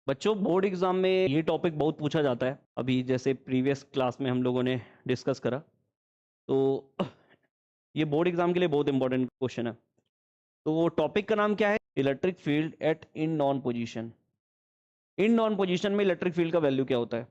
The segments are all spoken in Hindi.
बच्चों बोर्ड एग्जाम में ये टॉपिक बहुत पूछा जाता है। अभी जैसे प्रीवियस क्लास में हम लोगों ने डिस्कस करा, तो ये बोर्ड एग्जाम के लिए बहुत इंपॉर्टेंट क्वेश्चन है। तो टॉपिक का नाम क्या है? Electric field at in non position. In non position में इलेक्ट्रिक फील्ड का वैल्यू क्या होता है?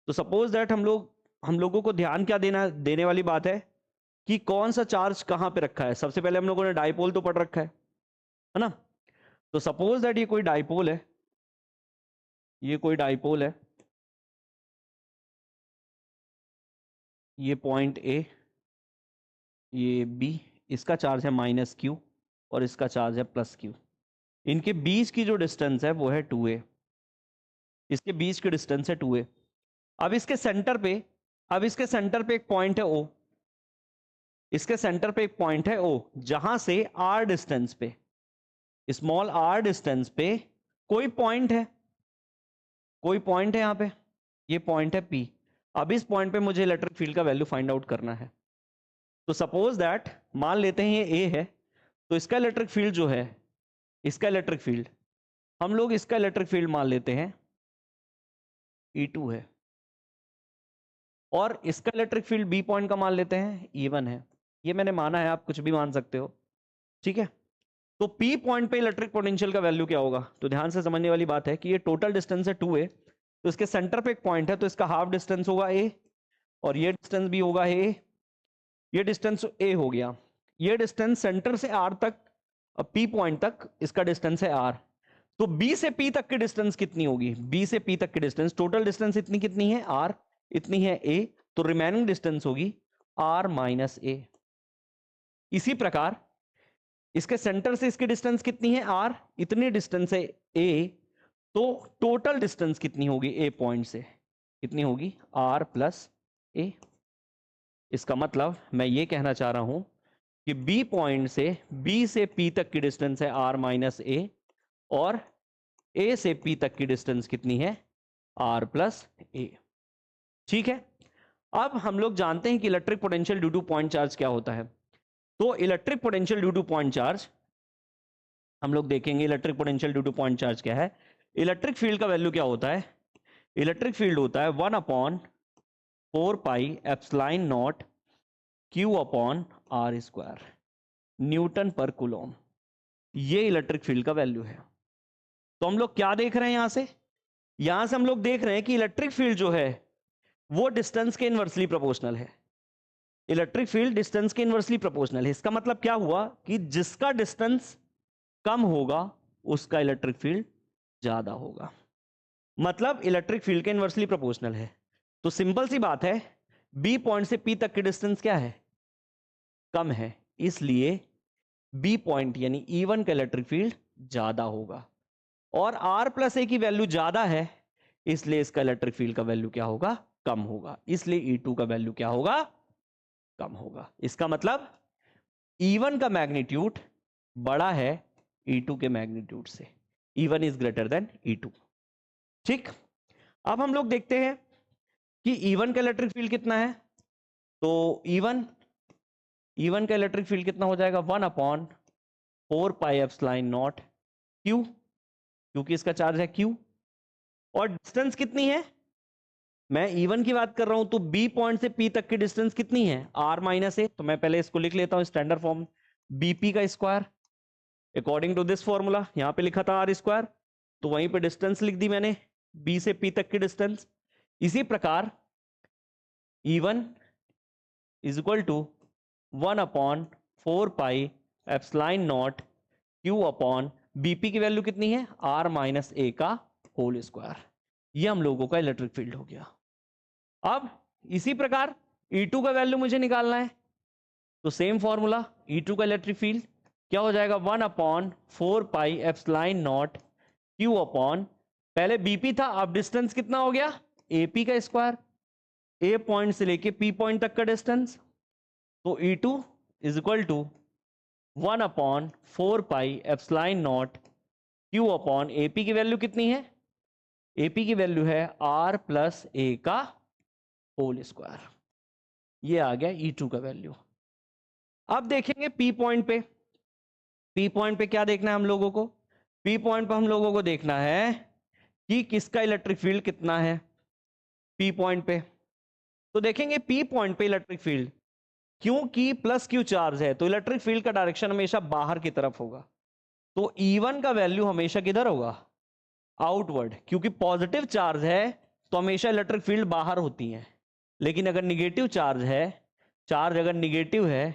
तो सपोज दैट हम लोगों को ध्यान क्या देने वाली बात है कि कौन सा चार्ज कहाँ पे रखा है। सबसे पहले हम लोगों ने डाइपोल तो पढ़ रखा है ना? तो सपोज दैट ये कोई डाइपोल है, ये कोई डाइपोल है, ये पॉइंट ए, ये बी, इसका चार्ज है -q और इसका चार्ज है +q। इनके बीच की जो डिस्टेंस है वो है 2a। इसके बीच की डिस्टेंस है 2a। अब इसके सेंटर पे एक पॉइंट है O। इसके सेंटर पे एक पॉइंट है O, जहां से r डिस्टेंस पे, स्मॉल r डिस्टेंस पे कोई पॉइंट है, यहां पे ये पॉइंट है P। अब इस पॉइंट पे मुझे इलेक्ट्रिक फील्ड का वैल्यू फाइंड आउट करना है। तो सपोज दैट मान लेते हैं ये A है, तो इसका इलेक्ट्रिक फील्ड जो है, हम लोग इसका इलेक्ट्रिक फील्ड मान लेते हैं E2 है, और इसका इलेक्ट्रिक फील्ड बी पॉइंट का मान लेते हैं E1 है। ये मैंने माना है, आप कुछ भी मान सकते हो, ठीक है। तो P पॉइंट पे इलेक्ट्रिक पोटेंशियल का वैल्यू क्या होगा? तो ध्यान से समझने वाली बात है कि ये टोटल डिस्टेंस है 2a, तो इसके सेंटर पे एक पॉइंट है, तो इसका हाफ डिस्टेंस होगा a, और ये डिस्टेंस भी होगा a। ये डिस्टेंस a हो गया। ये डिस्टेंस सेंटर से r तक, P पॉइंट तक इसका डिस्टेंस है r। तो B से P तक की डिस्टेंस कितनी होगी? B से P तक की डिस्टेंस, टोटल डिस्टेंस इतनी कितनी है? R। इतनी है A, तो रिमेनिंग डिस्टेंस होगी R - A। इसी प्रकार इसके सेंटर से इसकी डिस्टेंस कितनी है? R। इतनी डिस्टेंस है A, तो टोटल डिस्टेंस कितनी होगी A पॉइंट से? कितनी होगी? R + A। इसका मतलब मैं ये कहना चाह रहा हूं कि B पॉइंट से P तक की डिस्टेंस है R - A, और A से P तक की डिस्टेंस कितनी है? R + A। ठीक है। अब हम लोग जानते हैं कि electric potential due two point charge क्या होता है। तो electric potential due two point charge हम लोग देखेंगे। Electric potential due two point charge क्या है? इलेक्ट्रिक फील्ड का वैल्यू क्या होता है? इलेक्ट्रिक फील्ड होता है 1/4πε0 Q/r², न्यूटन पर कूलॉम। ये इलेक्ट्रिक फील्ड का वैल्यू है। तो हम लोग क्या देख रहे हैं? यहां से हम लोग देख रहे हैं कि इलेक्ट्रिक फील्ड जो है वो डिस्टेंस के इनवर्सली प्रोपोर्शनल है। इलेक्ट्रिक फील्ड डिस्टेंस के इनवर्सली प्रोपोर्शनल है। इसका मतलब क्या हुआ कि जिसका डिस्टेंस कम होगा उसका इलेक्ट्रिक फील्ड ज्यादा होगा। मतलब इलेक्ट्रिक फील्ड के इनवर्सली प्रोपोर्शनल है। तो सिंपल सी बात है, बी पॉइंट से पी तक की डिस्टेंस क्या है? कम है, इसलिए बी पॉइंट यानी E1 का इलेक्ट्रिक फील्ड ज्यादा होगा। और R + A की वैल्यू ज्यादा है, इसलिए इसका इलेक्ट्रिक फील्ड का वैल्यू क्या होगा? कम होगा। इसलिए E2 का वैल्यू क्या होगा? कम होगा। इसका मतलब E1 का मैग्नीट्यूड बड़ा है E2 के मैग्नीट्यूड से। E1 is greater than E2। ठीक। अब हम लोग देखते हैं कि E1 का इलेक्ट्रिक फील्ड कितना है। तो E1 का इलेक्ट्रिक फील्ड कितना हो जाएगा? 1/4πε0 Q, क्योंकि इसका चार्ज है Q। और डिस्टेंस कितनी है? मैं E1 की बात कर रहा हूं, तो B पॉइंट से P तक की डिस्टेंस कितनी है? R - A। तो मैं पहले इसको लिख लेता हूं स्टैंडर्ड फॉर्म, BP का square according to this formula. यहां पे लिखा था R², तो वहीं पे डिस्टेंस लिख दी मैंने, B से P तक की डिस्टेंस। इसी प्रकार E1 = 1/4πε0 Q/BP की वैल्यू कितनी है? R - A का होल स्क्वायर। ये हम लोगों का इलेक्ट्रिक फील्ड हो गया। अब इसी प्रकार E2 का वैल्यू मुझे निकालना है, तो सेम फॉर्मूला। E2 का इलेक्ट्रिक फील्ड क्या हो जाएगा? 1/4πε0 Q/, पहले BP था, अब डिस्टेंस कितना हो गया? AP का स्क्वायर, A पॉइंट से लेके P पॉइंट तक का डिस्टेंस। तो E2 = 1/4πε0 Q/AP की वैल्यू कितनी है? AP की वैल्यू है R + A का होल स्क्वायर। ये आ गया E2 का वैल्यू। अब देखेंगे P पॉइंट पे। P पॉइंट पे क्या देखना है हम लोगों को? P पॉइंट पे हम लोगों को देखना है कि किसका इलेक्ट्रिक फील्ड कितना है पी पॉइंट पे। तो देखेंगे पी पॉइंट पे इलेक्ट्रिक फील्ड, क्योंकि प्लस क्यू चार्ज है तो इलेक्ट्रिक फील्ड का डायरेक्शन हमेशा बाहर की तरफ होगा। तो E1 का वैल्यू हमेशा किधर होगा, आउटवर्ड, क्योंकि पॉजिटिव चार्ज है तो हमेशा इलेक्ट्रिक फील्ड बाहर होती है। लेकिन अगर निगेटिव चार्ज है, चार्ज अगर निगेटिव है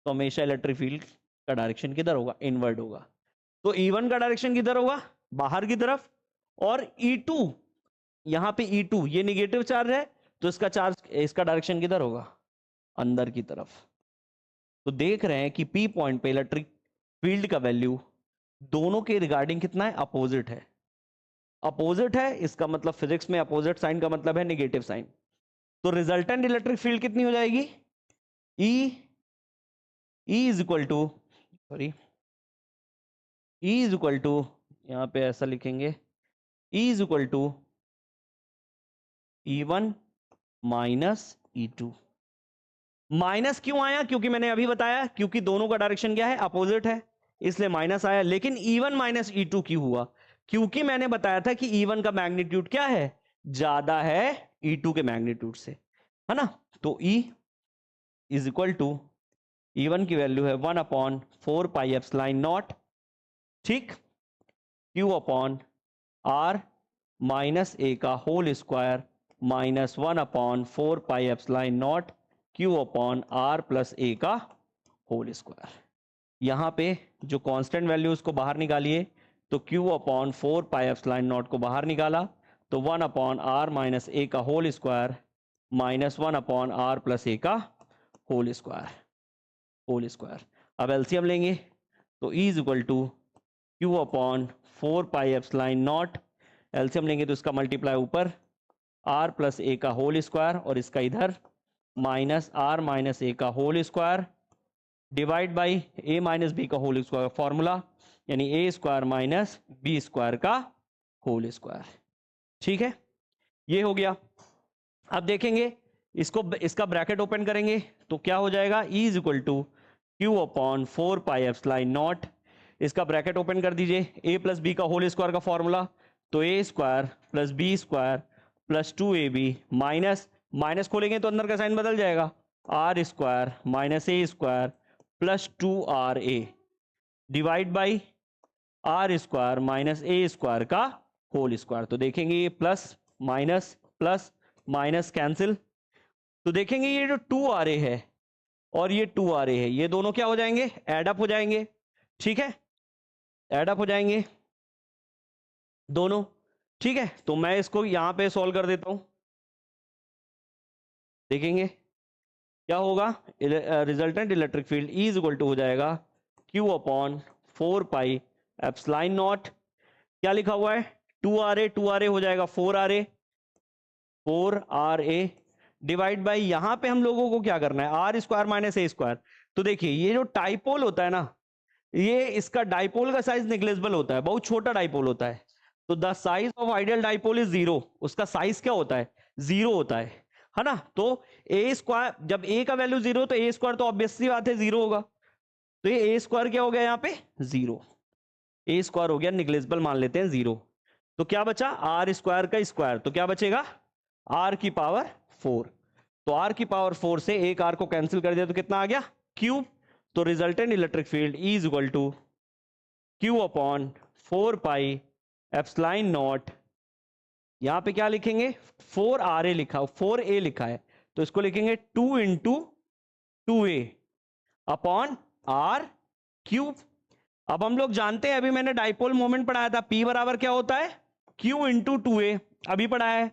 तो हमेशा इलेक्ट्रिक फील्ड का डायरेक्शन किधर होगा, इनवर्ड होगा। तो E1 का डायरेक्शन किधर होगा, बाहर की तरफ। और E2, यहां पे E2 ये निगेटिव चार्ज है तो इसका चार्ज, इसका डायरेक्शन किधर होगा, अंदर की तरफ। तो देख रहे हैं कि पी पॉइंट पे इलेक्ट्रिक फील्ड का वैल्यू दोनों के रिगार्डिंग कितना है, अपोजिट है। अपोजिट है इसका मतलब फिजिक्स में अपोजिट साइन का मतलब है नेगेटिव साइन। तो रिजल्टेंट इलेक्ट्रिक फील्ड कितनी हो जाएगी, E is equal to, sorry E is equal to, यहां पे ऐसा लिखेंगे, E is equal to E1 minus E2। Minus क्यों आया, क्योंकि मैंने अभी बताया क्योंकि दोनों का डायरेक्शन क्या है, अपोजिट है, इसलिए माइनस आया। लेकिन E1 माइनस E2 क्यों हुआ, क्योंकि मैंने बताया था कि E1 का मैग्नीट्यूड क्या है, ज्यादा है E2 के मैग्नीट्यूड से, है ना। तो E is equal to, E1 की वैल्यू है 1/4 पाई एप्सिलॉन नॉट, ठीक, Q upon R minus A का whole square minus 1/4 pi epsilon naught Q upon R plus A का होल स्क्वायर। यहाँ पे जो कांस्टेंट वैल्यू उसको बाहर निकालिए, तो Q upon 4 pi epsilon naught को बाहर निकाला तो 1/R माइनस A का whole square minus 1/R plus A का होल स्क्वायर। अब एलसीएम लेंगे तो E is equal to Q upon 4 pi epsilon naught, LCM लेंगे तो इसका मल्टीप्लाई ऊपर R प्लस A का होल स्क्वायर और इसका इधर माइनस R माइनस A का whole square divide by A minus B का होल स्क्वायर फॉर्मूला, यानी A square minus B square का होल स्क्वायर। ठीक है, ये हो गया। अब देखेंगे इसको, इसका ब्रैकेट ओपन करेंगे तो क्या हो जाएगा, E is equal to Q upon 4 pi epsilon naught, इसका ब्रैकेट ओपन कर दीजिए, A प्लस B का होल स्क्वायर का फॉर्मूला, तो A square plus B square plus 2AB minus, minus खोलेंगे तो अंदर का साइन बदल जाएगा, R square minus A square plus 2RA divide by R square minus A square का होल स्क्वायर। तो देखेंगे ये प्लस माइनस कैंसिल, तो देखेंगे ये जो 2RA है और ये 2RA है, ये दोनों क्या हो जाएंगे, एडअप हो जाएंगे। ठीक है, एडअप हो जाएंगे दोनों। ठीक है, तो मैं इसको यहां पे सॉल्व कर देता हूं, देखेंगे क्या होगा। Resultant electric field E is equal to हो जाएगा Q upon 4 pi epsilon naught, क्या लिखा हुआ है 2RA हो जाएगा 4RA डिवाइड बाई, यहां पे हम लोगों को क्या करना है, R square minus A square. तो देखिए ये जो डाइपोल होता है ना, ये इसका डाइपोल का साइज नेग्लिजिबल होता है, बहुत छोटा डाइपोल होता है। तो the size of ideal dipole is 0, उसका साइज क्या होता है, 0 होता है ना। तो A स्क्वायर, जब A का वैल्यू 0 तो A स्क्वायर तो ऑब्वियसली बात है 0 होगा, तो ये A स्क्वायर क्या हो गया यहाँ पे 0, A स्क्वायर हो गया निग्लिजिबल, मान लेते हैं 0। तो क्या बचा, R स्क्वायर का स्क्वायर, तो क्या बचेगा R की पावर 4, तो R की पावर 4 से एक R को कैंसिल कर दिया तो कितना आ गया, क्यूब। तो resultant electric field E is equal to Q upon 4 pi epsilon naught, यहां पे क्या लिखेंगे 4RA लिखा, 4A लिखा है तो इसको लिखेंगे 2 into 2A upon R cube. अब हम लोग जानते हैं, अभी मैंने डाइपोल मोमेंट पढ़ाया था, P बराबर क्या होता है, Q इंटू 2A, अभी पढ़ाया है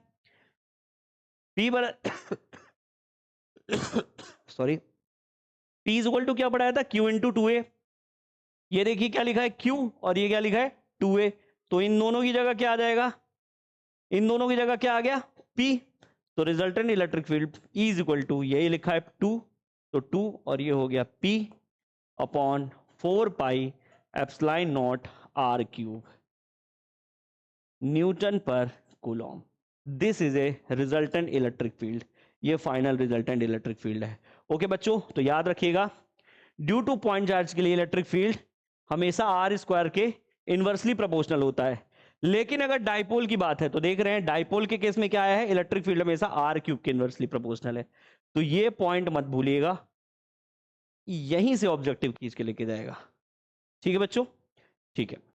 P बराबर sorry P is equal to क्या पढ़ाया था, Q इंटू 2A। ये देखिए क्या लिखा है Q और ये क्या लिखा है 2A, तो इन दोनों की जगह क्या आ जाएगा, इन दोनों की जगह क्या आ गया P। तो resultant electric field E is equal to, यही लिखा है 2, तो 2 और ये हो गया P upon 4 pi epsilon naught R cube newton per coulomb. This is a resultant electric field, ये फाइनल रिजल्टेंट इलेक्ट्रिक फील्ड है। ओके बच्चों, तो याद रखिएगा ड्यू टू पॉइंट चार्ज के लिए इलेक्ट्रिक फील्ड हमेशा R स्क्वायर के इनवर्सली प्रोपोर्शनल होता है। लेकिन अगर डाइपोल की बात है तो देख रहे हैं डाइपोल के केस में क्या आया है, इलेक्ट्रिक फील्ड हमेशा आर क्यूब के इनवर्सली प्रोपोर्शनल है। तो ये पॉइंट मत भूलिएगा, यहीं से ऑब्जेक्टिव खींच के लेके जाएगा। ठीक है बच्चों, ठीक है।